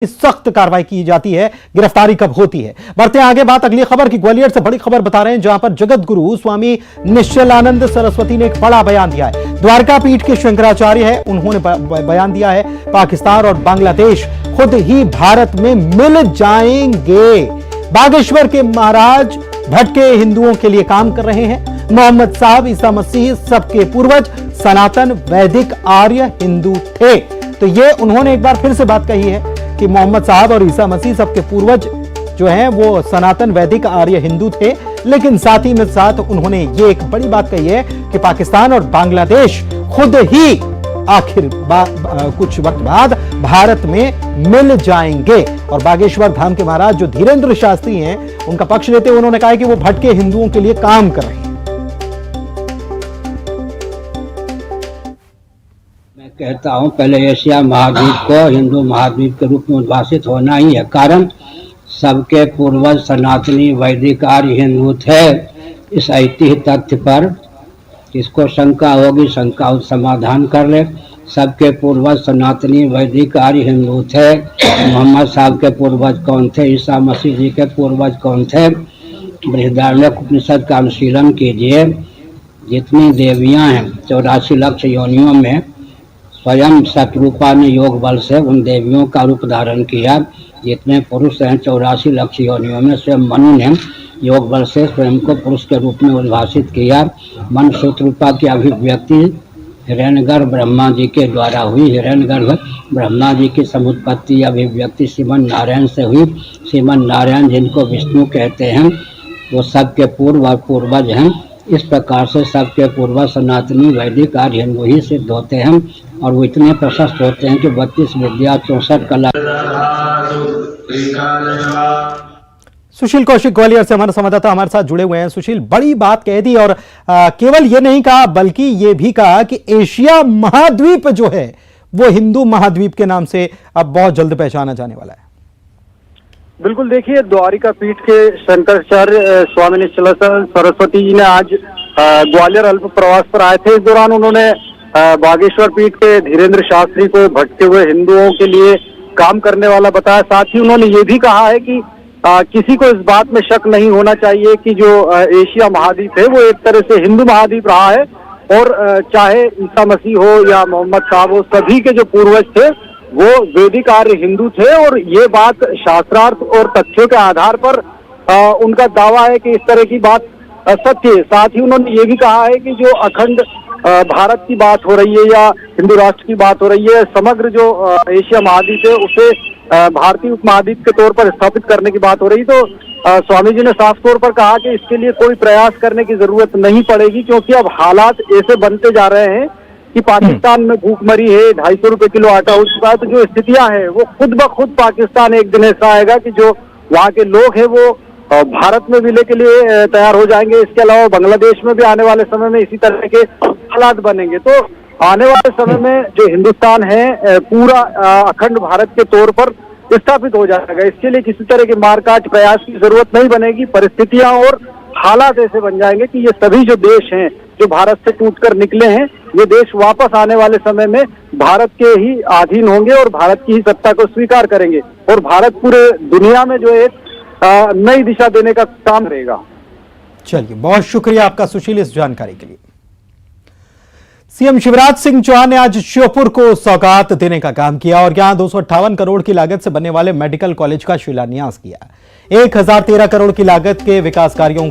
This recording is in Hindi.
सख्त कार्रवाई की जाती है, गिरफ्तारी कब होती है। बढ़ते हैं आगे, बात अगली खबर की। ग्वालियर से बड़ी खबर बता रहे हैं, जहां पर जगत गुरु स्वामी निश्चलानंद सरस्वती ने एक बड़ा बयान दिया है। द्वारका पीठ के शंकराचार्य है, उन्होंने बयान दिया है, पाकिस्तान और बांग्लादेश खुद ही भारत में मिल जाएंगे। बागेश्वर के महाराज भटके हिंदुओं के लिए काम कर रहे हैं। मोहम्मद साहब ईसा मसीह सबके पूर्वज सनातन वैदिक आर्य हिंदू थे। तो ये उन्होंने एक बार फिर से बात कही है कि मोहम्मद साहब और ईसा मसीह सबके पूर्वज जो हैं वो सनातन वैदिक आर्य हिंदू थे। लेकिन साथ ही में साथ उन्होंने ये एक बड़ी बात कही है कि पाकिस्तान और बांग्लादेश खुद ही आखिर कुछ वक्त बाद भारत में मिल जाएंगे। और बागेश्वर धाम के महाराज जो धीरेन्द्र शास्त्री हैं, उनका पक्ष लेते हुए उन्होंने कहा कि वो भटके हिंदुओं के लिए काम कर रहे हैं। मैं कहता हूं, पहले एशिया महाद्वीप को हिंदू महाद्वीप के रूप में उद्भाषित होना ही है। कारण सबके पूर्वज सनातनी वैदिक आर्य हिंदू थे। इस ऐतिह्य तथ्य पर किसको शंका होगी, शंका समाधान कर ले। सबके पूर्वज सनातनी वैदिक आर्य हिंदू थे। मोहम्मद साहब के पूर्वज कौन थे, ईसा मसीह जी के पूर्वज कौन थे। बृहदारण्यक उपनिषद का अनुशीलन कीजिए। जितनी देवियां हैं 84 लाख योनियों में स्वयं शतरूपा ने योग बल से उन देवियों का रूप धारण किया। जितने पुरुष हैं 84 लाख योनियों में स्वयं मनु ने योग बल से स्वयं को पुरुष के रूप में उद्भाषित किया। मन शतरूपा की अभिव्यक्ति हिरण्यगर्भ ब्रह्मा जी के द्वारा हुई। हिरण्यगर्भ ब्रह्मा जी की समुत्पत्ति अभिव्यक्ति श्रीमन नारायण से हुई। श्रीमन नारायण जिनको विष्णु कहते हैं, वो सबके पूर्व और पूर्वज हैं। इस प्रकार से सबके पूर्वज सनातनी वैदिक आर्य हिंदू ही सिद्ध होते हैं और वो इतने प्रशस्त होते हैं कि 32 विद्या 64 कला। सुशील कौशिक ग्वालियर से हमारे संवाददाता हमारे साथ जुड़े हुए हैं। सुशील, बड़ी बात कह दी और केवल ये नहीं कहा बल्कि ये भी कहा कि एशिया महाद्वीप जो है वो हिंदू महाद्वीप के नाम से अब बहुत जल्द पहचाना जाने वाला है। बिल्कुल, देखिए, द्वारिका पीठ के शंकराचार्य स्वामी निश्चलानंद सरस्वती जी ने आज ग्वालियर अल्प प्रवास पर आए थे। इस दौरान उन्होंने बागेश्वर पीठ के धीरेन्द्र शास्त्री को भटके हुए हिंदुओं के लिए काम करने वाला बताया। साथ ही उन्होंने ये भी कहा है कि किसी को इस बात में शक नहीं होना चाहिए कि जो एशिया महाद्वीप है वो एक तरह से हिंदू महाद्वीप रहा है। और चाहे ईसा मसीह हो या मोहम्मद साहब हो, सभी के जो पूर्वज थे वो वैदिक आर्य हिंदू थे। और ये बात शास्त्रार्थ और तथ्यों के आधार पर उनका दावा है कि इस तरह की बात सत्य है। साथ ही उन्होंने ये भी कहा है कि जो अखंड भारत की बात हो रही है या हिंदू राष्ट्र की बात हो रही है, समग्र जो एशिया महाद्वीप है उसे भारतीय उपमहाद्वीप के तौर पर स्थापित करने की बात हो रही। तो स्वामी जी ने साफ तौर पर कहा कि इसके लिए कोई प्रयास करने की जरूरत नहीं पड़ेगी, क्योंकि अब हालात ऐसे बनते जा रहे हैं कि पाकिस्तान में भूखमरी है, 250 रुपए किलो आटा हो चुका है। तो जो स्थितियां हैं वो खुद ब खुद पाकिस्तान एक दिन ऐसा आएगा कि जो वहाँ के लोग हैं वो भारत में विलय के लिए तैयार हो जाएंगे। इसके अलावा बांग्लादेश में भी आने वाले समय में इसी तरह के हालात बनेंगे। तो आने वाले समय में जो हिंदुस्तान है पूरा अखंड भारत के तौर पर स्थापित हो जाएगा। इसके लिए किसी तरह के मारकाट प्रयास की जरूरत नहीं बनेगी। परिस्थितियां और हालात ऐसे बन जाएंगे कि ये सभी जो देश हैं जो भारत से टूटकर निकले हैं, ये देश वापस आने वाले समय में भारत के ही अधीन होंगे और भारत की ही सत्ता को स्वीकार करेंगे। और भारत पूरे दुनिया में जो एक नई दिशा देने का काम करेगा। चलिए, बहुत शुक्रिया आपका सुशील इस जानकारी के लिए। सीएम शिवराज सिंह चौहान ने आज श्योपुर को सौगात देने का काम किया और यहां 258 करोड़ की लागत से बनने वाले मेडिकल कॉलेज का शिलान्यास किया। 1013 करोड़ की लागत के विकास कार्यों